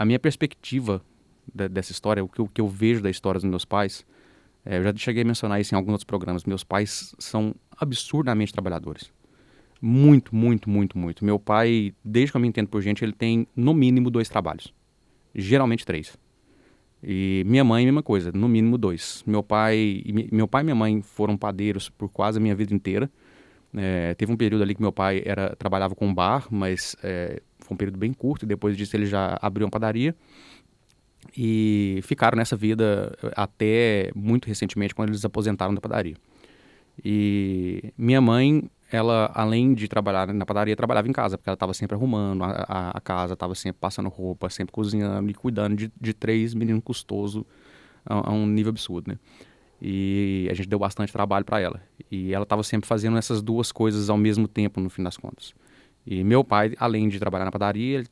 a minha perspectiva dessa história, o que eu vejo da história dos meus pais, eu já cheguei a mencionar isso em alguns outros programas. Meus pais são absurdamente trabalhadores. Muito, muito, muito, muito. Meu pai, desde que eu me entendo por gente, ele tem no mínimo 2 trabalhos. Geralmente 3. E minha mãe, mesma coisa, no mínimo 2. Meu pai e minha mãe foram padeiros por quase a minha vida inteira. Teve um período ali que meu pai trabalhava com bar, mas foi um período bem curto. E depois disso ele já abriu uma padaria. E ficaram nessa vida até muito recentemente, quando eles aposentaram da padaria. E minha mãe, ela, além de trabalhar na padaria, trabalhava em casa, porque ela estava sempre arrumando a casa, estava sempre passando roupa, sempre cozinhando e cuidando de 3 meninos custosos a um nível absurdo, né? E a gente deu bastante trabalho para ela. E ela estava sempre fazendo essas 2 coisas ao mesmo tempo, no fim das contas. E meu pai, além de trabalhar na padaria,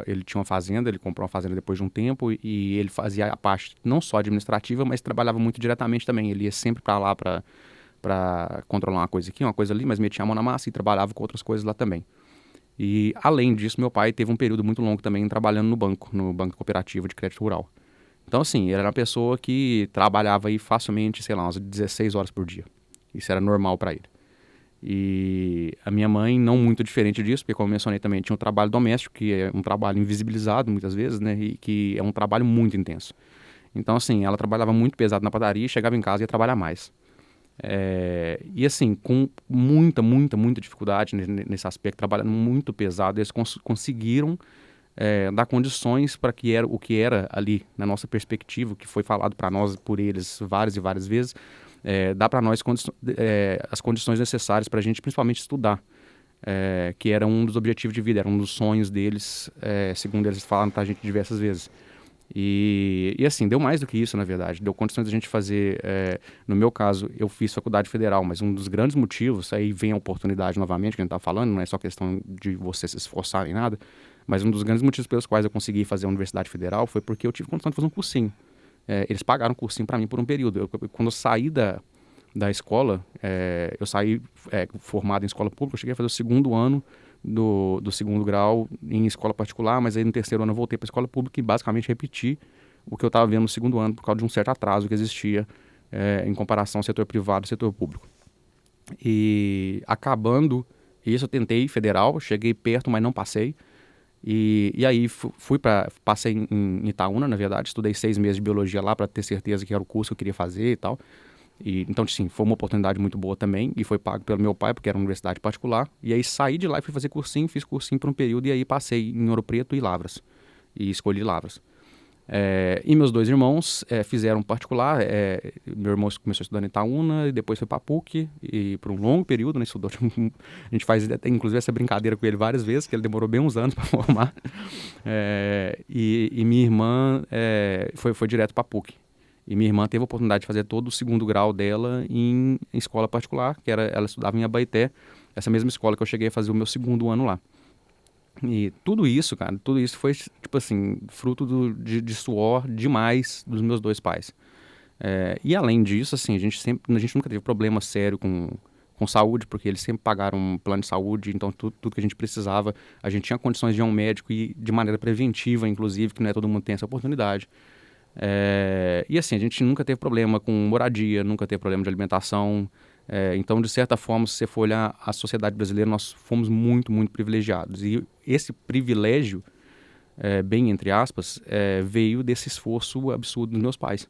ele tinha uma fazenda, ele comprou uma fazenda depois de um tempo e ele fazia a parte não só administrativa, mas trabalhava muito diretamente também. Ele ia sempre para lá para controlar uma coisa aqui, uma coisa ali, mas metia a mão na massa e trabalhava com outras coisas lá também. E, além disso, meu pai teve um período muito longo também trabalhando no Banco Cooperativo de Crédito Rural. Então, assim, ele era uma pessoa que trabalhava aí facilmente, sei lá, umas 16 horas por dia. Isso era normal para ele. E a minha mãe, não muito diferente disso, porque, como eu mencionei também, tinha um trabalho doméstico, que é um trabalho invisibilizado muitas vezes, né, e que é um trabalho muito intenso. Então, assim, ela trabalhava muito pesado na padaria, chegava em casa e ia trabalhar mais. E assim, com muita, muita, muita dificuldade nesse aspecto, trabalhando muito pesado, eles conseguiram dar condições para o que era ali, na nossa perspectiva, que foi falado para nós por eles várias e várias vezes, dar para nós as condições necessárias para a gente, principalmente, estudar, que era um dos objetivos de vida, era um dos sonhos deles, segundo eles falaram para a gente diversas vezes. E assim, deu mais do que isso, na verdade. Deu condições de a gente fazer, no meu caso, eu fiz faculdade federal, mas um dos grandes motivos, aí vem a oportunidade novamente, que a gente está falando, não é só questão de você se esforçar em nada, mas um dos grandes motivos pelos quais eu consegui fazer a universidade federal foi porque eu tive condição de fazer um cursinho. Eles pagaram um cursinho para mim por um período. Quando eu saí da escola, eu saí formado em escola pública, eu cheguei a fazer o segundo ano do segundo grau em escola particular, mas aí no terceiro ano eu voltei para a escola pública e basicamente repeti o que eu estava vendo no segundo ano por causa de um certo atraso que existia em comparação ao setor privado e setor público. E acabando isso, eu tentei federal, cheguei perto, mas não passei. E aí passei em Itaúna, na verdade, estudei 6 meses de biologia lá para ter certeza que era o curso que eu queria fazer e tal. Então, sim, foi uma oportunidade muito boa também e foi pago pelo meu pai, porque era uma universidade particular. E aí saí de lá e fui fazer cursinho, fiz cursinho por um período e aí passei em Ouro Preto e Lavras. E escolhi Lavras. E meus 2 irmãos fizeram particular. Meu irmão começou estudando em Itaúna e depois foi para a PUC e por um longo período, né, estudou. A gente faz inclusive essa brincadeira com ele várias vezes, que ele demorou bem uns anos para formar. E minha irmã foi direto para a PUC. E minha irmã teve a oportunidade de fazer todo o segundo grau dela em escola particular, ela estudava em Abaeté, essa mesma escola que eu cheguei a fazer o meu segundo ano lá. E tudo isso, cara, tudo isso foi, tipo assim, fruto de suor demais dos meus 2 pais. E além disso, assim, a gente nunca teve problema sério com saúde, porque eles sempre pagaram um plano de saúde, então tudo que a gente precisava, a gente tinha condições de ir a um médico e de maneira preventiva, inclusive, que não é todo mundo tem essa oportunidade. E assim, a gente nunca teve problema com moradia, nunca teve problema de alimentação. Então, de certa forma, se você for olhar a sociedade brasileira, nós fomos muito, muito privilegiados. E esse privilégio, bem entre aspas, veio desse esforço absurdo dos meus pais.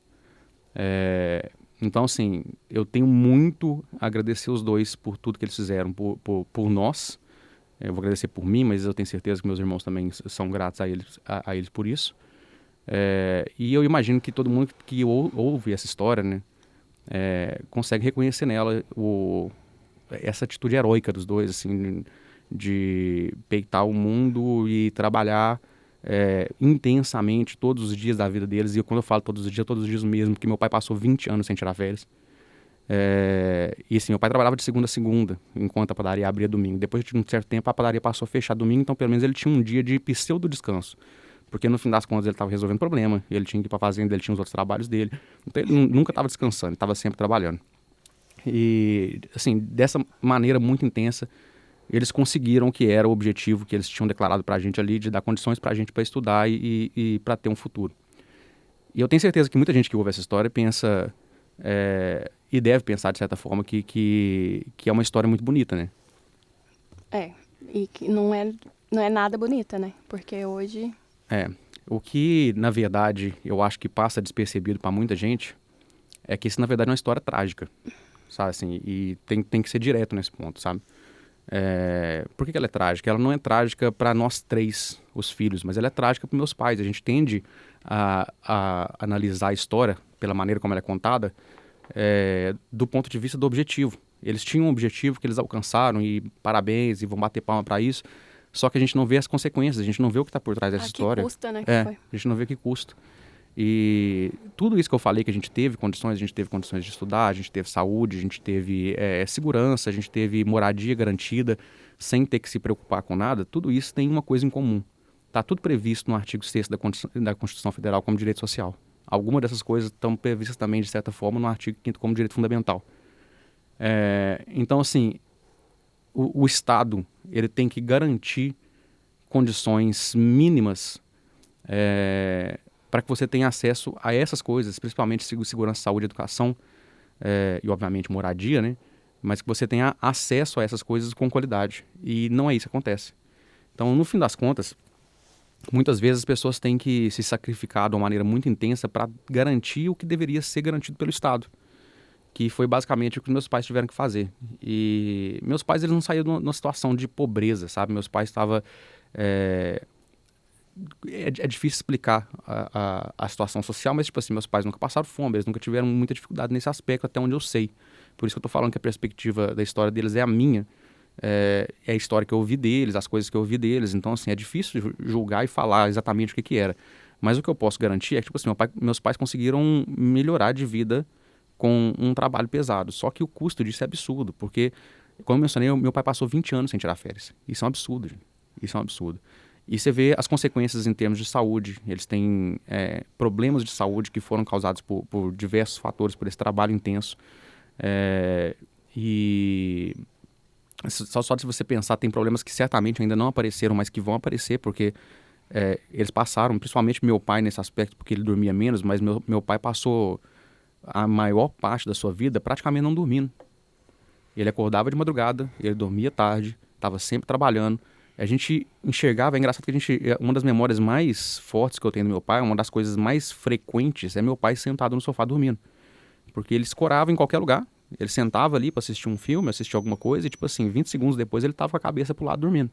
Então, assim, eu tenho muito a agradecer os 2 por tudo que eles fizeram por nós. Eu vou agradecer por mim, mas eu tenho certeza que meus irmãos também são gratos a eles por isso. E eu imagino que todo mundo que ouve essa história, né, consegue reconhecer nela essa atitude heróica dos 2, assim, de peitar o mundo e trabalhar intensamente todos os dias da vida deles. E quando eu falo todos os dias mesmo, porque meu pai passou 20 anos sem tirar férias. E assim, meu pai trabalhava de segunda a segunda, enquanto a padaria abria domingo. Depois de um certo tempo, a padaria passou a fechar domingo, então pelo menos ele tinha um dia de pseudo-descanso. Porque no fim das contas ele estava resolvendo problema, ele tinha que ir para a fazenda, ele tinha os outros trabalhos dele. Então ele nunca estava descansando, ele estava sempre trabalhando. E assim, dessa maneira muito intensa, eles conseguiram o que era o objetivo que eles tinham declarado para a gente ali, de dar condições para a gente para estudar e para ter um futuro. E eu tenho certeza que muita gente que ouve essa história pensa, e deve pensar de certa forma, que é uma história muito bonita, né? E que não é nada bonita, né? Porque hoje... O que, na verdade, eu acho que passa despercebido para muita gente é que isso, na verdade, é uma história trágica, sabe, assim, e tem que ser direto nesse ponto, sabe? Por que ela é trágica? Ela não é trágica para nós três, os filhos, mas ela é trágica para meus pais. A gente tende a analisar a história, pela maneira como ela é contada, do ponto de vista do objetivo. Eles tinham um objetivo que eles alcançaram e parabéns, e vão bater palma para isso, só que a gente não vê as consequências, a gente não vê o que está por trás dessa história. Que custa, né? Que foi. A gente não vê o que custa. E tudo isso que eu falei, que a gente teve condições de estudar, a gente teve saúde, a gente teve segurança, a gente teve moradia garantida, sem ter que se preocupar com nada, tudo isso tem uma coisa em comum. Está tudo previsto no artigo 6º da Constituição Federal como direito social. Algumas dessas coisas estão previstas também, de certa forma, no artigo 5º como direito fundamental. Então, assim, o Estado ele tem que garantir condições mínimas para que você tenha acesso a essas coisas, principalmente segurança, saúde, educação e, obviamente, moradia, né? Mas que você tenha acesso a essas coisas com qualidade. E não é isso que acontece. Então, no fim das contas, muitas vezes as pessoas têm que se sacrificar de uma maneira muito intensa para garantir o que deveria ser garantido pelo Estado, que foi basicamente o que meus pais tiveram que fazer. E meus pais, eles não saíram numa situação de pobreza, sabe? Meus pais estavam... É difícil explicar a situação social, mas, tipo assim, meus pais nunca passaram fome, eles nunca tiveram muita dificuldade nesse aspecto, até onde eu sei. Por isso que eu tô falando que a perspectiva da história deles é a minha, é a história que eu ouvi deles, as coisas que eu ouvi deles. Então, assim, é difícil julgar e falar exatamente o que era. Mas o que eu posso garantir é que, tipo assim, meus pais conseguiram melhorar de vida com um trabalho pesado. Só que o custo disso é absurdo, porque, como eu mencionei, meu pai passou 20 anos sem tirar férias. Isso é um absurdo, gente. Isso é um absurdo. E você vê as consequências em termos de saúde. Eles têm problemas de saúde que foram causados por diversos fatores, por esse trabalho intenso. E só de você pensar, tem problemas que certamente ainda não apareceram, mas que vão aparecer, porque eles passaram, principalmente meu pai nesse aspecto, porque ele dormia menos, mas meu pai passou a maior parte da sua vida praticamente não dormindo. Ele acordava de madrugada, ele dormia tarde, estava sempre trabalhando. A gente enxergava, é engraçado que uma das memórias mais fortes que eu tenho do meu pai, uma das coisas mais frequentes, é meu pai sentado no sofá dormindo. Porque ele escorava em qualquer lugar, ele sentava ali para assistir um filme, assistir alguma coisa, e tipo assim, 20 segundos depois ele tava com a cabeça pro lado dormindo.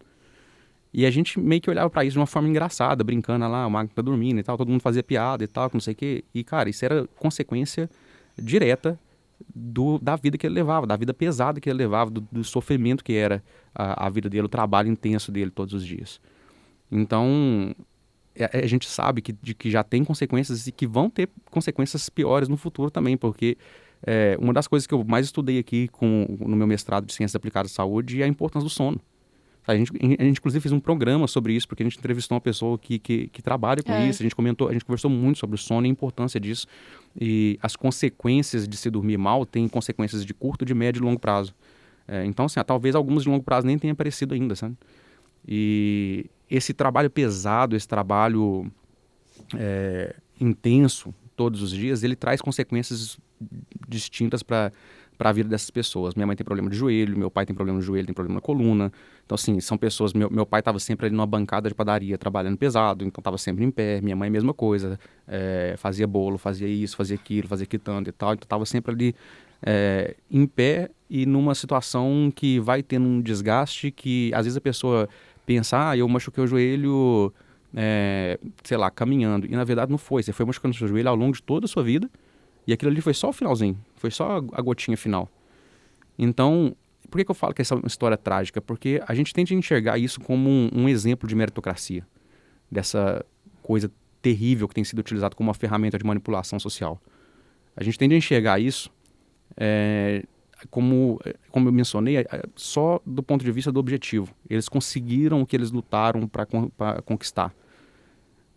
E a gente meio que olhava para isso de uma forma engraçada, brincando lá, o Magno tá dormindo e tal, todo mundo fazia piada e tal, não sei o quê. E, cara, isso era consequência direta da vida que ele levava, da vida pesada que ele levava, do sofrimento que era a vida dele, o trabalho intenso dele todos os dias. Então, a gente sabe que já tem consequências e que vão ter consequências piores no futuro também, porque uma das coisas que eu mais estudei aqui no meu mestrado de Ciências Aplicadas à Saúde é a importância do sono. A gente, inclusive, fez um programa sobre isso, porque a gente entrevistou uma pessoa que trabalha com isso, a gente conversou muito sobre o sono e a importância disso. E as consequências de se dormir mal têm consequências de curto, de médio e longo prazo. Então, assim, talvez algumas de longo prazo nem tenham aparecido ainda, sabe? E esse trabalho pesado, esse trabalho intenso, todos os dias, ele traz consequências distintas para a vida dessas pessoas. Minha mãe tem problema de joelho, meu pai tem problema de joelho, tem problema na coluna. Então, assim, são pessoas... Meu pai estava sempre ali numa bancada de padaria, trabalhando pesado, então estava sempre em pé. Minha mãe, mesma coisa, fazia bolo, fazia isso, fazia aquilo, fazia quitanda e tal. Então, estava sempre ali em pé e numa situação que vai tendo um desgaste que, às vezes, a pessoa pensa, eu machuquei o joelho, sei lá, caminhando. E, na verdade, não foi. Você foi machucando o seu joelho ao longo de toda a sua vida. E aquilo ali foi só o finalzinho, foi só a gotinha final. Então, por que eu falo que essa é uma história trágica? Porque a gente tende a enxergar isso como um exemplo de meritocracia, dessa coisa terrível que tem sido utilizada como uma ferramenta de manipulação social. A gente tende a enxergar isso como eu mencionei, só do ponto de vista do objetivo. Eles conseguiram o que eles lutaram para conquistar.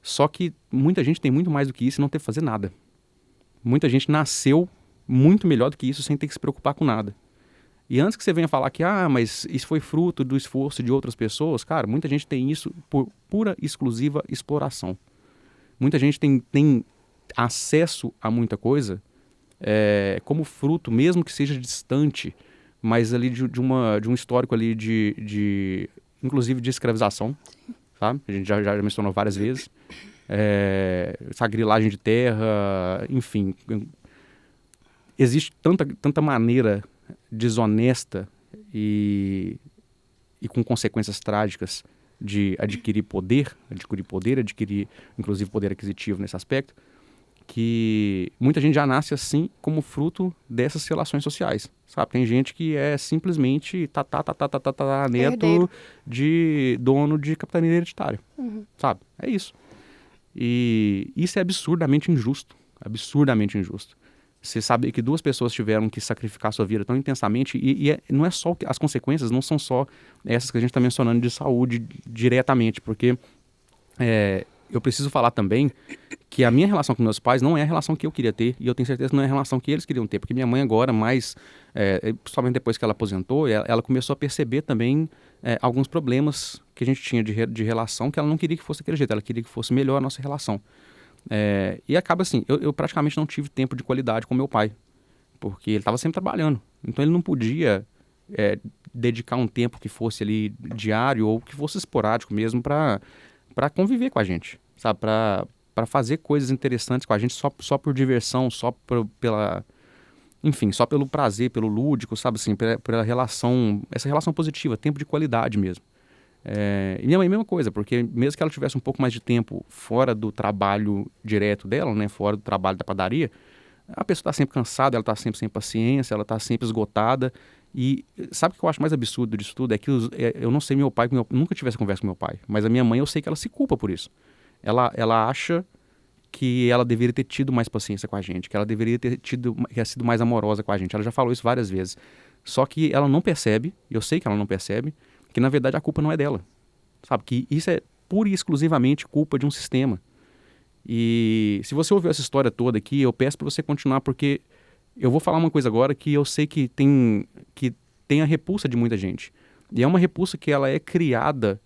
Só que muita gente tem muito mais do que isso e não tem que fazer nada. Muita gente nasceu muito melhor do que isso sem ter que se preocupar com nada. E antes que você venha falar que, mas isso foi fruto do esforço de outras pessoas, cara, muita gente tem isso por pura, exclusiva exploração. Muita gente tem acesso a muita coisa como fruto, mesmo que seja distante, mas ali de um histórico ali inclusive de escravização, sabe? A gente já mencionou várias vezes. Essa grilagem de terra, enfim. Existe tanta maneira desonesta e com consequências trágicas de adquirir poder, adquirir inclusive poder aquisitivo nesse aspecto, que muita gente já nasce assim como fruto dessas relações sociais, sabe? Tem gente que é simplesmente neto Herdeiro. de dono de capitania hereditária, sabe? É isso. E isso é absurdamente injusto, absurdamente injusto. Você saber que duas pessoas tiveram que sacrificar sua vida tão intensamente não é só as consequências, não são só essas que a gente está mencionando de saúde diretamente, porque eu preciso falar também que a minha relação com meus pais não é a relação que eu queria ter, e eu tenho certeza que não é a relação que eles queriam ter, porque minha mãe agora, principalmente depois que ela aposentou, ela começou a perceber também alguns problemas que a gente tinha de relação, que ela não queria que fosse daquele jeito, ela queria que fosse melhor a nossa relação. E acaba assim, eu praticamente não tive tempo de qualidade com meu pai, porque ele estava sempre trabalhando, então ele não podia dedicar um tempo que fosse ali diário ou que fosse esporádico mesmo para conviver com a gente, sabe? Para fazer coisas interessantes com a gente só por diversão, enfim, só pelo prazer, pelo lúdico, sabe assim, pela relação, essa relação positiva, tempo de qualidade mesmo. E minha mãe, mesma coisa, porque mesmo que ela tivesse um pouco mais de tempo fora do trabalho direto dela, né, fora do trabalho da padaria, a pessoa está sempre cansada, ela está sempre sem paciência, ela está sempre esgotada. E sabe o que eu acho mais absurdo disso tudo? É que eu não sei meu pai, nunca tive essa conversa com meu pai, mas a minha mãe eu sei que ela se culpa por isso. Ela acha que ela deveria ter tido mais paciência com a gente, que ela deveria ter sido mais amorosa com a gente. Ela já falou isso várias vezes. Só que ela não percebe, eu sei que ela não percebe, que na verdade a culpa não é dela. Sabe? Que isso é pura e exclusivamente culpa de um sistema. E se você ouviu essa história toda aqui, eu peço para você continuar, porque eu vou falar uma coisa agora que eu sei que tem a repulsa de muita gente. E é uma repulsa que ela é criada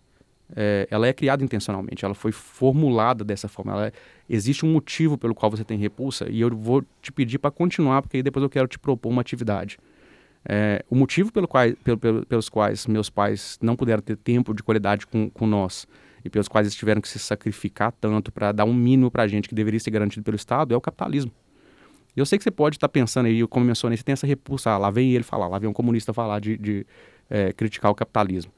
intencionalmente, ela foi formulada dessa forma. Existe um motivo pelo qual você tem repulsa, e eu vou te pedir para continuar, porque aí depois eu quero te propor uma atividade. O motivo pelos quais meus pais não puderam ter tempo de qualidade com nós, e pelos quais eles tiveram que se sacrificar tanto para dar um mínimo para a gente que deveria ser garantido pelo Estado, é o capitalismo. E eu sei que você pode estar pensando aí, como eu mencionei, você tem essa repulsa, lá vem ele falar, lá vem um comunista falar de criticar o capitalismo.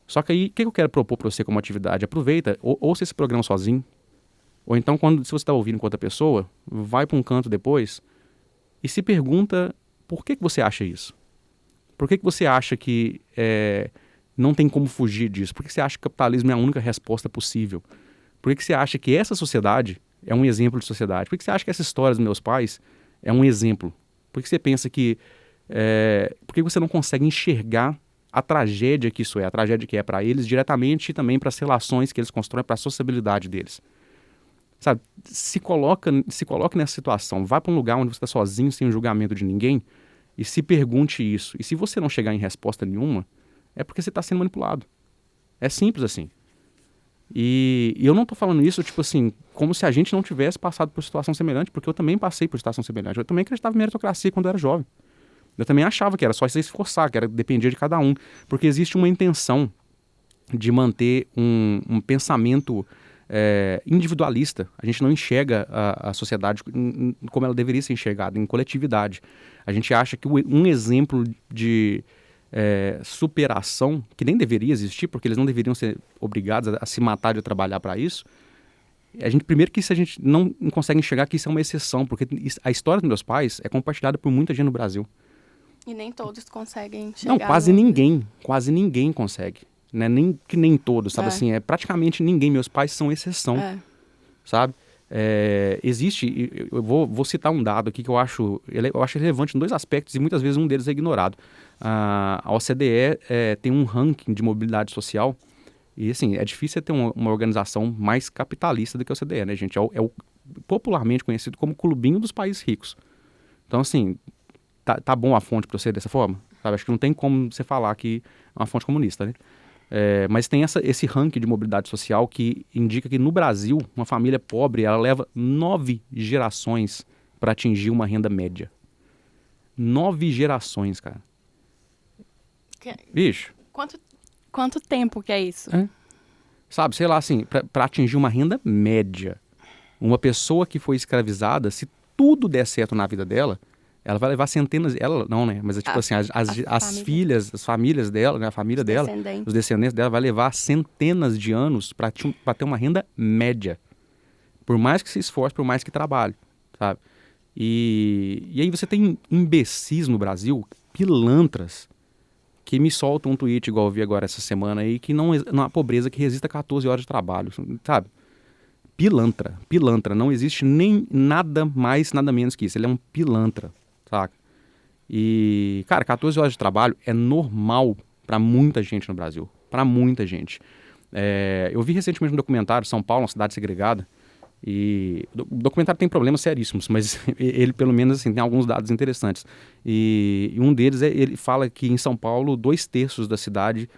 Só que aí, o que eu quero propor para você como atividade? Aproveita, ouça esse programa sozinho, ou então, se você está ouvindo com outra pessoa, vai para um canto depois e se pergunta por que você acha isso? Por que você acha que não tem como fugir disso? Por que você acha que o capitalismo é a única resposta possível? Por que você acha que essa sociedade é um exemplo de sociedade? Por que você acha que essa história dos meus pais é um exemplo? Por que você pensa que... por que você não consegue enxergar a tragédia que isso é, a tragédia que é para eles, diretamente e também para as relações que eles constroem, para a sociabilidade deles? Sabe? Se coloque nessa situação, vá para um lugar onde você está sozinho, sem o julgamento de ninguém, e se pergunte isso. E se você não chegar em resposta nenhuma, é porque você está sendo manipulado. É simples assim. E eu não estou falando isso, tipo assim, como se a gente não tivesse passado por situação semelhante, porque eu também passei por situação semelhante. Eu também acreditava em meritocracia quando eu era jovem. Eu também achava que era só se esforçar, que dependia de cada um. Porque existe uma intenção de manter um pensamento individualista. A gente não enxerga a sociedade como ela deveria ser enxergada, em coletividade. A gente acha que um exemplo de superação, que nem deveria existir, porque eles não deveriam ser obrigados a se matar de trabalhar para isso, primeiro que isso a gente não consegue enxergar que isso é uma exceção, porque a história dos meus pais é compartilhada por muita gente no Brasil. E nem todos conseguem chegar. Não, quase ninguém consegue. Né? Nem todos, sabe assim, praticamente ninguém. Meus pais são exceção, sabe? Existe, eu vou citar um dado aqui que eu acho relevante em dois aspectos e muitas vezes um deles é ignorado. A OCDE tem um ranking de mobilidade social e, assim, é difícil ter uma organização mais capitalista do que a OCDE, né, gente? É o popularmente conhecido como clubinho dos países ricos. Então, assim, tá bom a fonte para você dessa forma? sabe? Acho que não tem como você falar que é uma fonte comunista, né? Mas tem esse ranking de mobilidade social que indica que no Brasil, uma família pobre, ela leva 9 gerações para atingir uma renda média. 9 gerações, cara. Bicho. Quanto tempo que é isso? Sabe, sei lá, assim, para atingir uma renda média. Uma pessoa que foi escravizada, se tudo der certo na vida dela, ela vai levar centenas... Ela não, né? Mas é tipo assim, as filhas, as famílias dela, né? A família dela, os descendentes dela, vai levar centenas de anos para ter uma renda média. Por mais que se esforce, por mais que trabalhe, sabe? E aí você tem imbecis no Brasil, pilantras, que me soltam um tweet igual eu vi agora essa semana aí, que não há pobreza que resista a 14 horas de trabalho, sabe? Pilantra, não existe nem nada mais, nada menos que isso, ele é um pilantra, saca? E, cara, 14 horas de trabalho é normal pra muita gente no Brasil, pra muita gente. Eu vi recentemente um documentário, São Paulo, uma cidade segregada, e o documentário tem problemas seríssimos, mas ele pelo menos assim, tem alguns dados interessantes. E um deles ele fala que em São Paulo 2/3 da cidade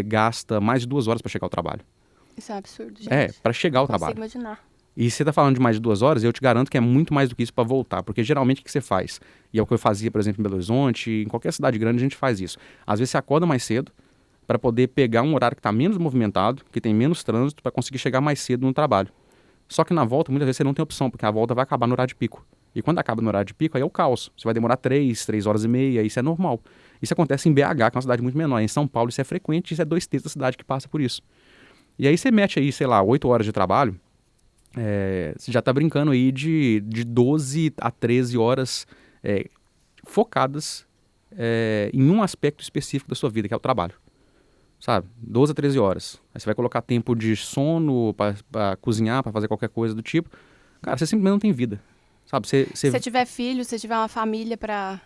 gasta mais de 2 horas para chegar ao trabalho. Isso é absurdo, gente. Para chegar ao trabalho. Não consigo imaginar. E você tá falando de mais de 2 horas, eu te garanto que é muito mais do que isso para voltar, porque geralmente o que você faz? E é o que eu fazia, por exemplo, em Belo Horizonte, em qualquer cidade grande a gente faz isso. Às vezes você acorda mais cedo para poder pegar um horário que está menos movimentado, que tem menos trânsito, para conseguir chegar mais cedo no trabalho. Só que na volta, muitas vezes você não tem opção, porque a volta vai acabar no horário de pico. E quando acaba no horário de pico, aí é o caos. Você vai demorar 3 horas e meia, isso é normal. Isso acontece em BH, que é uma cidade muito menor. Em São Paulo isso é frequente, isso é 2/3 da cidade que passa por isso. E aí você mete aí, sei lá, 8 horas de trabalho, você já está brincando aí de 12 a 13 horas focadas em um aspecto específico da sua vida, que é o trabalho. Sabe? 12 a 13 horas. Aí você vai colocar tempo de sono pra cozinhar, pra fazer qualquer coisa do tipo. Cara, você simplesmente não tem vida. Sabe? Se você tiver filho, se tiver uma família pra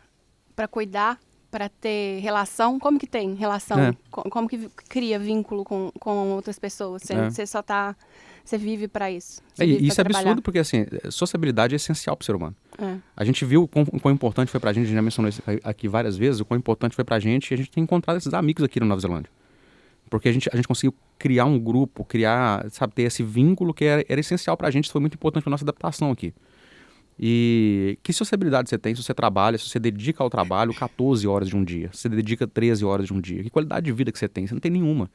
cuidar, pra ter relação, como que tem relação? Como que cria vínculo com outras pessoas? Você só tá... Você vive pra isso. E isso é absurdo porque, assim, sociabilidade é essencial pro ser humano. A gente viu o quão importante foi pra gente, a gente já mencionou isso aqui várias vezes, o quão importante foi pra gente, e a gente tem encontrado esses amigos aqui na Nova Zelândia. Porque a gente conseguiu criar um grupo, sabe, ter esse vínculo que era essencial pra gente, isso foi muito importante pra nossa adaptação aqui. E que sociabilidade você tem se você trabalha, se você dedica ao trabalho 14 horas de um dia, se você dedica 13 horas de um dia? Que qualidade de vida que você tem? Você não tem nenhuma.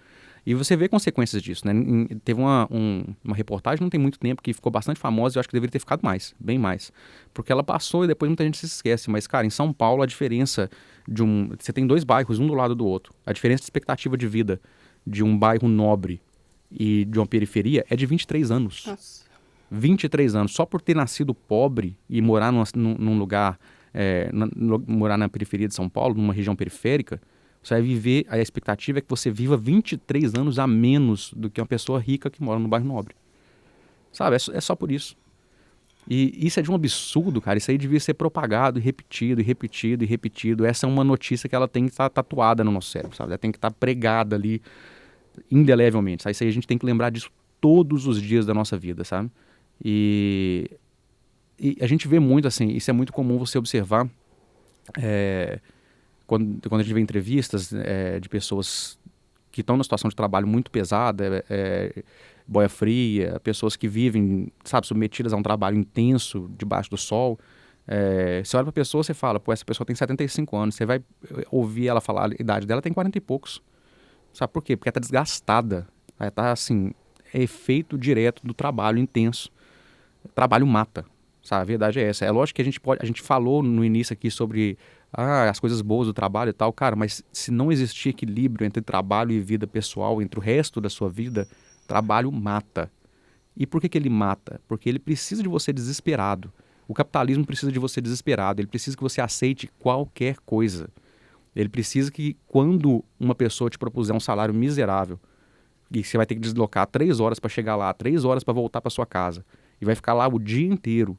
E você vê consequências disso, né? Teve uma reportagem não tem muito tempo que ficou bastante famosa e eu acho que deveria ter ficado mais, bem mais. Porque ela passou e depois muita gente se esquece. Mas, cara, em São Paulo a diferença você tem 2 bairros, um do lado do outro. A diferença de expectativa de vida de um bairro nobre e de uma periferia é de 23 anos. Nossa. 23 anos. Só por ter nascido pobre e morar num lugar, morar na periferia de São Paulo, numa região periférica, você vai viver, a expectativa é que você viva 23 anos a menos do que uma pessoa rica que mora no bairro nobre. Sabe? É só por isso. E isso é de um absurdo, cara. Isso aí devia ser propagado e repetido, e repetido, e repetido. Essa é uma notícia que ela tem que estar tatuada no nosso cérebro, sabe? Ela tem que estar pregada ali indelevelmente. Sabe? Isso aí a gente tem que lembrar disso todos os dias da nossa vida, sabe? E a gente vê muito, assim, isso é muito comum você observar quando a gente vê entrevistas de pessoas que estão numa situação de trabalho muito pesada, boia fria, pessoas que vivem, sabe, submetidas a um trabalho intenso debaixo do sol. Você olha para a pessoa, você fala, pô, essa pessoa tem 75 anos, você vai ouvir ela falar, a idade dela tem 40 e poucos. Sabe por quê? Porque ela está desgastada. Ela está, assim, é efeito direto do trabalho intenso. O trabalho mata, sabe? A verdade é essa. É lógico que a gente falou no início aqui sobre as coisas boas do trabalho e tal, cara, mas se não existir equilíbrio entre trabalho e vida pessoal, entre o resto da sua vida, trabalho mata. E por que ele mata? Porque ele precisa de você desesperado. O capitalismo precisa de você desesperado, ele precisa que você aceite qualquer coisa. Ele precisa que quando uma pessoa te propuser um salário miserável, e você vai ter que deslocar 3 horas para chegar lá, 3 horas para voltar para sua casa, e vai ficar lá o dia inteiro,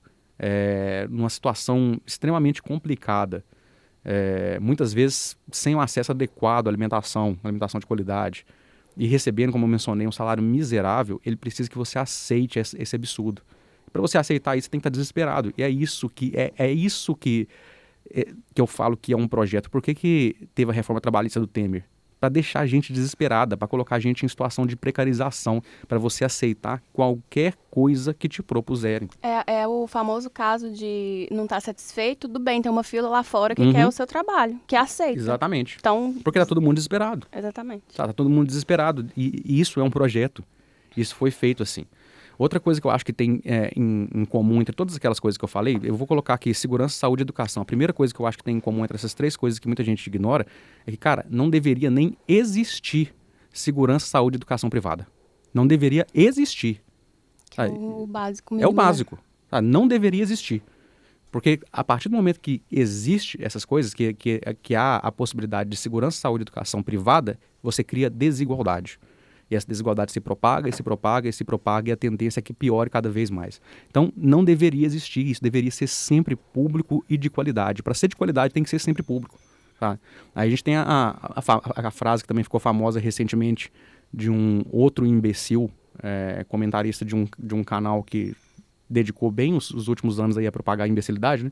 numa situação extremamente complicada, muitas vezes sem um acesso adequado à alimentação de qualidade, e recebendo, como eu mencionei, um salário miserável, ele precisa que você aceite esse absurdo. Para você aceitar isso, você tem que estar desesperado. E é isso que que eu falo que é um projeto? Por que teve a reforma trabalhista do Temer? Para deixar a gente desesperada, para colocar a gente em situação de precarização, para você aceitar qualquer coisa que te propuserem. É o famoso caso de não estar satisfeito, tudo bem, tem uma fila lá fora que quer o seu trabalho, que aceita. Exatamente. Então, porque tá todo mundo desesperado. Exatamente. Tá todo mundo desesperado. E isso é um projeto. Isso foi feito assim. Outra coisa que eu acho que tem em comum entre todas aquelas coisas que eu falei, eu vou colocar aqui segurança, saúde e educação. A primeira coisa que eu acho que tem em comum entre essas três coisas que muita gente ignora é que, cara, não deveria nem existir segurança, saúde e educação privada. Não deveria existir. Que é o básico mesmo. É o básico. Tá? Não deveria existir. Porque a partir do momento que existe essas coisas, que há a possibilidade de segurança, saúde e educação privada, você cria desigualdade. E essa desigualdade se propaga, e se propaga, e se propaga, e a tendência é que piore cada vez mais. Então, não deveria existir isso, deveria ser sempre público e de qualidade. Para ser de qualidade, tem que ser sempre público. Tá? Aí a gente tem a frase que também ficou famosa recentemente de um outro imbecil, comentarista de um canal que dedicou bem os últimos anos aí a propagar a imbecilidade, né?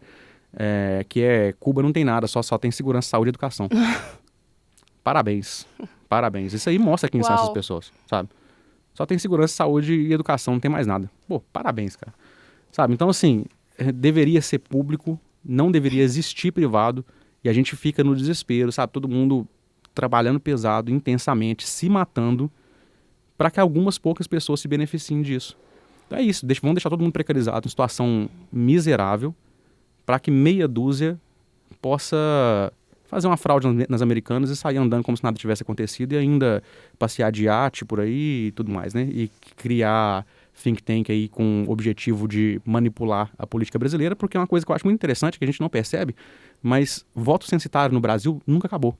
Que é Cuba não tem nada, só tem segurança, saúde e educação. Parabéns. Parabéns. Isso aí mostra quem são essas pessoas, sabe? Só tem segurança, saúde e educação, não tem mais nada. Pô, parabéns, cara. Sabe? Então, assim, deveria ser público, não deveria existir privado, e a gente fica no desespero, sabe? Todo mundo trabalhando pesado, intensamente, se matando, para que algumas poucas pessoas se beneficiem disso. Então é isso, vamos deixar todo mundo precarizado, em situação miserável, para que meia dúzia possa fazer uma fraude nas Americanas e sair andando como se nada tivesse acontecido e ainda passear de iate por aí e tudo mais, né? E criar think tank aí com o objetivo de manipular a política brasileira, porque é uma coisa que eu acho muito interessante, que a gente não percebe, mas voto censitário no Brasil nunca acabou.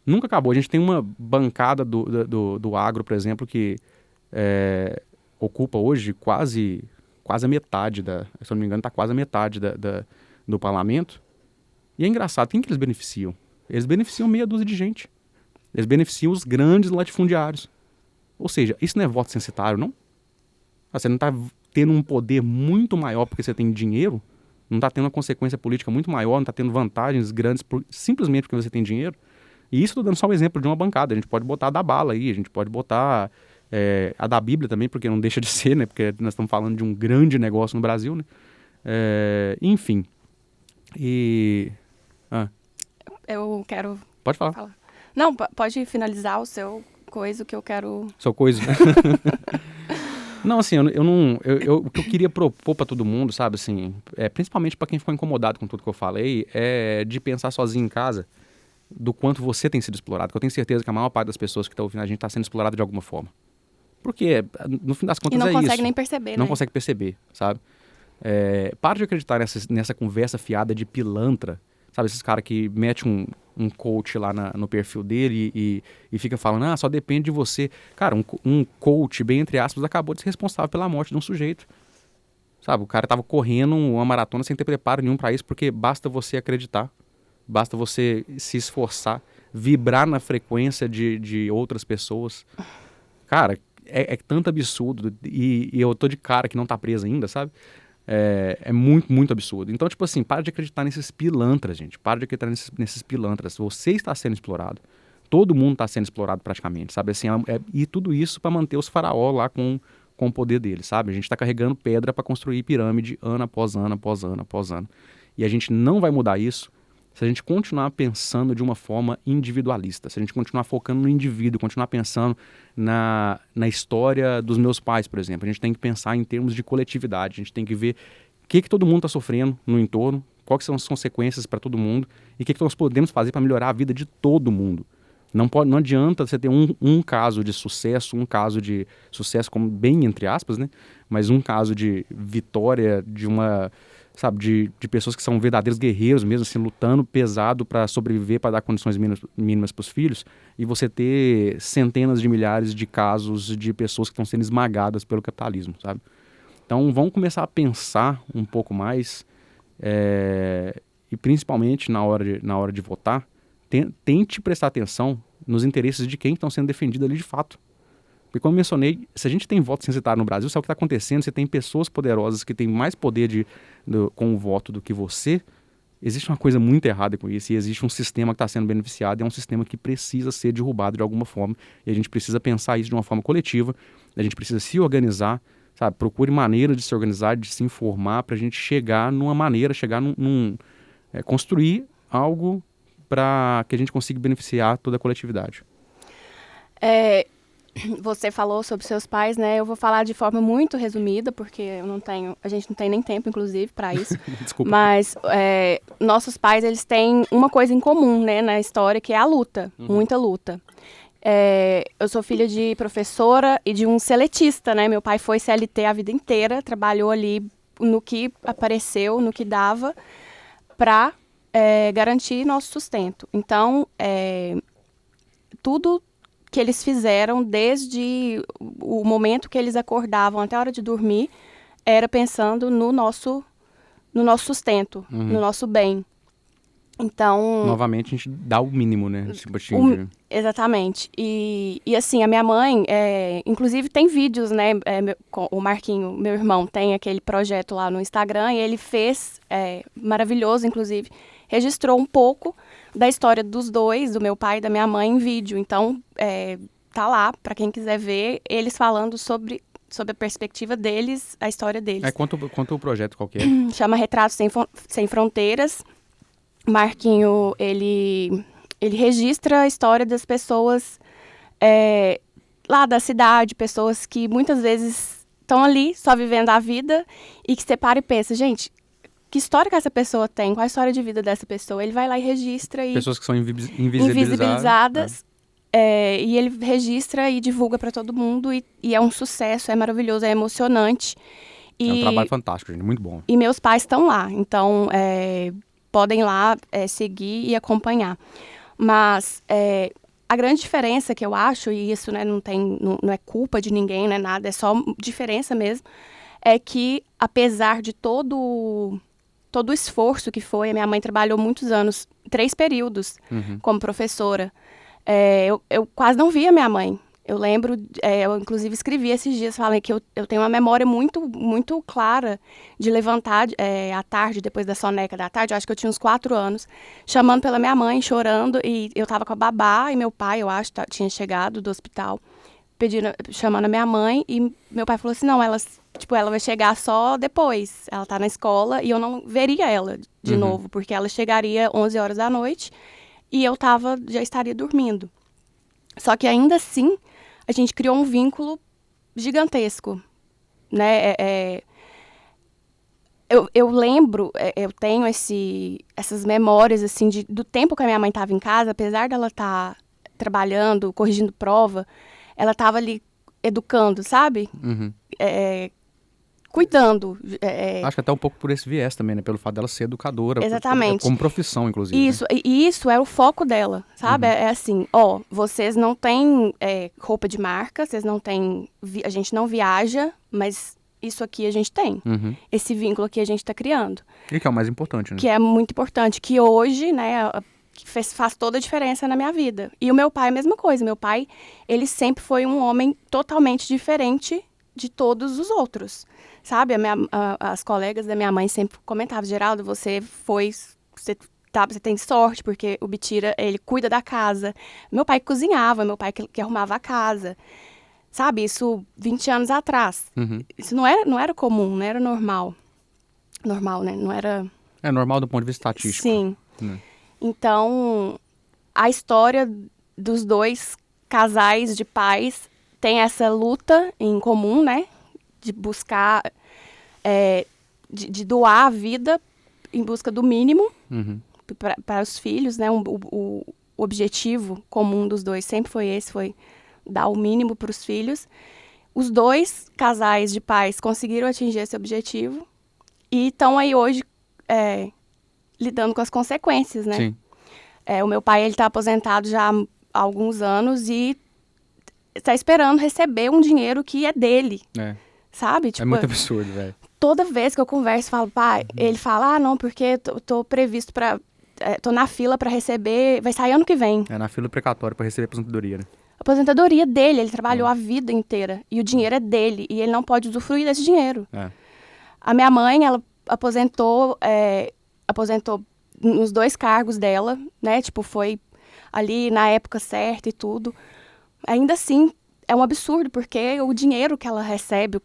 Nunca acabou. A gente tem uma bancada do agro, por exemplo, que ocupa hoje quase a metade, se eu não me engano, está quase a metade do parlamento. E é engraçado, quem que eles beneficiam? Eles beneficiam meia dúzia de gente. Eles beneficiam os grandes latifundiários. Ou seja, isso não é voto censitário, não? Você não está tendo um poder muito maior porque você tem dinheiro? Não está tendo uma consequência política muito maior? Não está tendo vantagens grandes simplesmente porque você tem dinheiro? E isso estou dando só um exemplo de uma bancada. A gente pode botar a da bala aí, a gente pode botar a da Bíblia também, porque não deixa de ser, né? Porque nós estamos falando de um grande negócio no Brasil, né? Enfim. Eu quero... Pode falar. Não, pode finalizar o seu coisa que eu quero... Seu coisa? Não, assim, o que eu queria propor para todo mundo, sabe, assim, principalmente para quem ficou incomodado com tudo que eu falei, é de pensar sozinho em casa do quanto você tem sido explorado, que eu tenho certeza que a maior parte das pessoas que estão ouvindo a gente está sendo explorada de alguma forma. Porque, no fim das contas, é isso. E não consegue nem perceber, Não consegue perceber, sabe? Para de acreditar nessa conversa fiada de pilantra, sabe? Esses caras que metem um coach lá no perfil dele e fica falando, só depende de você. Cara, um coach, bem entre aspas, acabou de ser responsável pela morte de um sujeito. Sabe? O cara tava correndo uma maratona sem ter preparo nenhum para isso, porque basta você acreditar, basta você se esforçar, vibrar na frequência de outras pessoas. Cara, é tanto absurdo e eu tô de cara que não tá preso ainda, sabe? É muito, muito absurdo. Então, tipo assim, para de acreditar nesses pilantras, gente. Para de acreditar nesses pilantras. Você está sendo explorado. Todo mundo está sendo explorado praticamente, sabe? Assim, e tudo isso para manter os faraós lá com o poder deles, sabe? A gente está carregando pedra para construir pirâmide ano após ano, após ano, após ano. E a gente não vai mudar isso se a gente continuar pensando de uma forma individualista, se a gente continuar focando no indivíduo, continuar pensando na história dos meus pais, por exemplo. A gente tem que pensar em termos de coletividade, a gente tem que ver o que todo mundo está sofrendo no entorno, quais são as consequências para todo mundo e o que nós podemos fazer para melhorar a vida de todo mundo. Não adianta você ter um caso de sucesso, como bem entre aspas, né? Mas um caso de vitória sabe, de pessoas que são verdadeiros guerreiros mesmo, assim, lutando pesado para sobreviver, para dar condições mínimas para os filhos, e você ter centenas de milhares de casos de pessoas que estão sendo esmagadas pelo capitalismo, sabe? Então, vamos começar a pensar um pouco mais, e principalmente na hora de votar, tente prestar atenção nos interesses de quem estão sendo defendidos ali de fato. Porque, como eu mencionei, se a gente tem voto censitário no Brasil, sabe o que está acontecendo? Você tem pessoas poderosas que têm mais poder com o voto do que você, existe uma coisa muito errada com isso, e existe um sistema que está sendo beneficiado, e é um sistema que precisa ser derrubado de alguma forma, e a gente precisa pensar isso de uma forma coletiva, a gente precisa se organizar, sabe? Procure maneira de se organizar, de se informar, para a gente chegar numa maneira, construir algo para que a gente consiga beneficiar toda a coletividade. Você falou sobre seus pais, né? Eu vou falar de forma muito resumida, porque a gente não tem nem tempo, inclusive, para isso. Desculpa. Mas nossos pais, eles têm uma coisa em comum, né, na história, que é a luta, muita luta. Eu sou filha de professora e de um seletista, né? Meu pai foi CLT a vida inteira, trabalhou ali no que apareceu, no que dava, para garantir nosso sustento. Então, tudo que eles fizeram desde o momento que eles acordavam até a hora de dormir era pensando no nosso sustento, no nosso bem. Então... Novamente, a gente dá o mínimo, né? Exatamente. E assim, a minha mãe, inclusive tem vídeos, né? O Marquinho, meu irmão, tem aquele projeto lá no Instagram e ele fez, maravilhoso, inclusive, registrou um pouco da história dos dois, do meu pai e da minha mãe, em vídeo. Então, tá lá, para quem quiser ver, eles falando sobre a perspectiva deles, a história deles. Conta o projeto qualquer. Chama Retratos Sem Fronteiras. Marquinho, ele registra a história das pessoas lá da cidade, pessoas que muitas vezes estão ali só vivendo a vida e que você para e pensa, gente, que história que essa pessoa tem? Qual a história de vida dessa pessoa? Ele vai lá e registra. Pessoas que são invisibilizadas. E ele registra e divulga para todo mundo e é um sucesso, é maravilhoso, é emocionante. É um trabalho fantástico, gente, muito bom. E meus pais estão lá, então podem lá seguir e acompanhar. Mas a grande diferença que eu acho, e isso, né, não é culpa de ninguém, não é nada, é só diferença mesmo, é que apesar de todo o esforço que foi, a minha mãe trabalhou muitos anos, 3 períodos como professora. Eu quase não via minha mãe. Eu lembro, eu inclusive escrevi esses dias, falei que eu tenho uma memória muito, muito clara de levantar à tarde, depois da soneca da tarde, eu acho que eu tinha uns 4 anos, chamando pela minha mãe, chorando, e eu tava com a babá, e meu pai, eu acho, tinha chegado do hospital, chamando a minha mãe, e meu pai falou assim, não, ela vai chegar só depois, ela tá na escola, e eu não veria ela de novo, porque ela chegaria 11 horas da noite, e eu já estaria dormindo. Só que ainda assim, a gente criou um vínculo gigantesco, né? Eu lembro, eu tenho essas memórias, assim, do tempo que a minha mãe estava em casa, apesar dela estar trabalhando, corrigindo prova, ela estava ali educando, sabe? Cuidando. Acho que até um pouco por esse viés também, né? Pelo fato dela ser educadora. Exatamente. Como profissão, inclusive. Isso, né? E isso é o foco dela, sabe? É assim, vocês não têm roupa de marca, vocês não têm... A gente não viaja, mas isso aqui a gente tem. Esse vínculo aqui a gente está criando. E que é o mais importante, né? Que é muito importante, que hoje, né, faz toda a diferença na minha vida. E o meu pai, a mesma coisa. Meu pai, ele sempre foi um homem totalmente diferente de todos os outros, sabe? As colegas da minha mãe sempre comentavam, Geraldo, você tem sorte, porque o Bitira, ele cuida da casa. Meu pai cozinhava, meu pai que arrumava a casa, sabe? Isso 20 anos atrás. Isso não era comum, não era normal. Normal, né? Não era... É normal do ponto de vista estatístico. Sim. Então, a história dos 2 casais de pais tem essa luta em comum, né? De buscar, de doar a vida em busca do mínimo para os filhos, né? O objetivo comum dos 2 sempre foi dar o mínimo para os filhos. Os 2 casais de pais conseguiram atingir esse objetivo e estão aí hoje lidando com as consequências, né? Sim. O meu pai, ele está aposentado já há alguns anos e está esperando receber um dinheiro que é dele, sabe? Tipo, é muito absurdo, velho. Toda vez que eu converso, falo, pai, ele fala, não, porque tô previsto tô na fila para receber, vai sair ano que vem. Na fila precatória para receber a aposentadoria, né? A aposentadoria dele, ele trabalhou a vida inteira e o dinheiro é dele e ele não pode usufruir desse dinheiro. A minha mãe, ela aposentou nos 2 cargos dela, né? Tipo, foi ali na época certa e tudo. Ainda assim, é um absurdo, porque o dinheiro que ela recebe,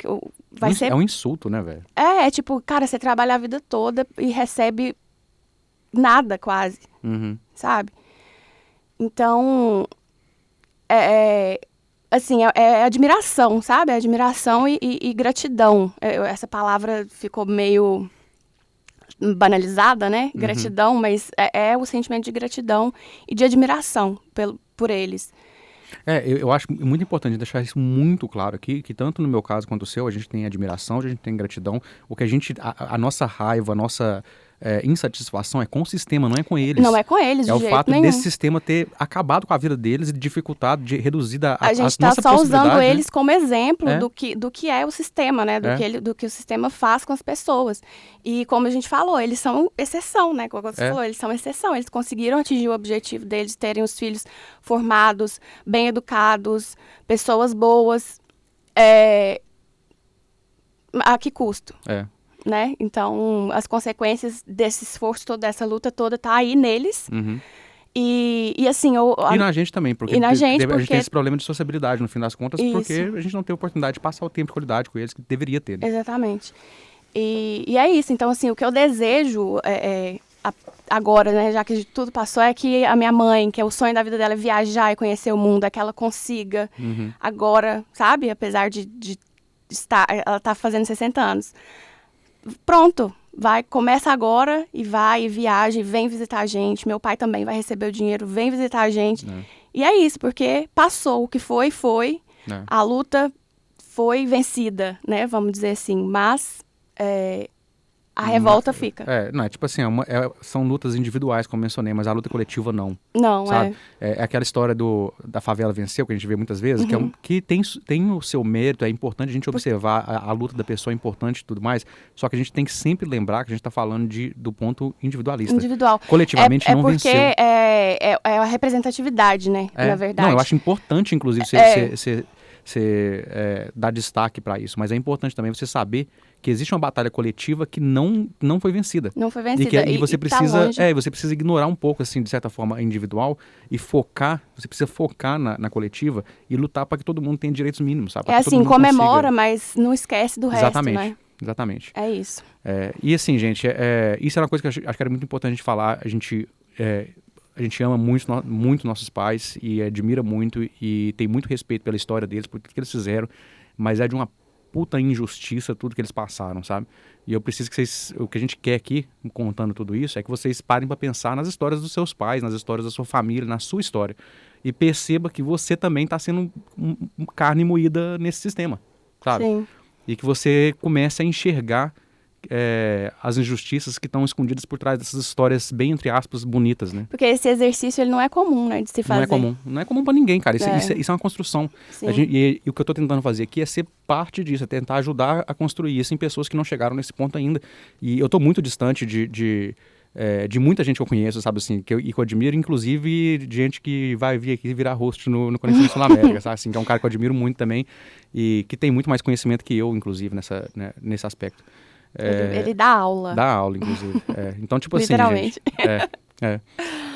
vai ser... É um insulto, né, velho? É tipo, cara, você trabalha a vida toda e recebe nada quase, sabe? Então, assim, é admiração, sabe? É admiração e gratidão. Essa palavra ficou meio banalizada, né? Gratidão, mas é o sentimento de gratidão e de admiração por eles. Eu acho muito importante deixar isso muito claro aqui, que tanto no meu caso quanto o seu, a gente tem admiração, a gente tem gratidão. O que a nossa raiva, a nossa insatisfação é com o sistema, não é com eles. Não é com eles, É de o jeito fato nenhum. desse sistema ter acabado com a vida deles e dificultado, reduzido a gente nossa está só usando possibilidade, eles como exemplo É. do que é o sistema, né? Do que o sistema faz com as pessoas. E como a gente falou, eles são exceção, né? Como você falou, eles são exceção. Eles conseguiram atingir o objetivo deles, terem os filhos formados, bem educados, pessoas boas. A que custo? Né? Então, as consequências desse esforço todo, dessa luta toda, tá aí neles. E assim... E na gente também, porque a gente tem esse problema de sociabilidade, no fim das contas, Isso. porque a gente não tem oportunidade de passar o tempo de qualidade com eles que deveria ter. Né? Exatamente. E é isso. Então, assim, o que eu desejo agora, né, já que tudo passou, é que a minha mãe, que é o sonho da vida dela é viajar e conhecer o mundo, é que ela consiga agora, sabe? Apesar de estar... Ela tá fazendo 60 anos. Pronto. Começa agora e vai, e viaja, e vem visitar a gente. Meu pai também vai receber o dinheiro, vem visitar a gente. E é isso, porque passou. O que foi. A luta foi vencida, né? Vamos dizer assim. Mas a revolta fica. Não, tipo assim, são lutas individuais, como mencionei, mas a luta coletiva não. Não, sabe? É aquela história da favela venceu, que a gente vê muitas vezes, que tem o seu mérito, é importante a gente observar a luta da pessoa, é importante e tudo mais, só que a gente tem que sempre lembrar que a gente está falando do ponto individualista. Individual. Coletivamente não venceu. É porque é a representatividade, né? Na verdade. Não, eu acho importante, inclusive, você dar destaque para isso, mas é importante também você saber que existe uma batalha coletiva que não foi vencida. Não foi vencida. E você precisa ignorar um pouco, assim, de certa forma, individual e você precisa focar na coletiva e lutar para que todo mundo tenha direitos mínimos, sabe? É assim, comemora, mas não esquece do resto, né? Exatamente. É isso. E assim, gente, isso é uma coisa que eu acho que era muito importante de falar. A gente ama muito nossos pais e admira muito e tem muito respeito pela história deles, por tudo que eles fizeram, mas é de uma puta injustiça tudo que eles passaram, sabe? E eu preciso o que a gente quer aqui, contando tudo isso, é que vocês parem para pensar nas histórias dos seus pais, nas histórias da sua família, na sua história. E perceba que você também está sendo carne moída nesse sistema, sabe? Sim. E que você comece a enxergar as injustiças que estão escondidas por trás dessas histórias bem, entre aspas, bonitas, né? Porque esse exercício, ele não é comum, né, de se fazer. Não é comum pra ninguém, cara. Isso é uma construção. E o que eu tô tentando fazer aqui é ser parte disso, é tentar ajudar a construir isso em pessoas que não chegaram nesse ponto ainda. E eu tô muito distante de muita gente que eu conheço, sabe, assim, que eu admiro, inclusive de gente que vai vir aqui virar host no Conexão Sul-América, sabe, assim, que é um cara que eu admiro muito também e que tem muito mais conhecimento que eu, inclusive, nesse aspecto. Ele dá aula. Dá aula, inclusive. Então, tipo assim, literalmente. gente...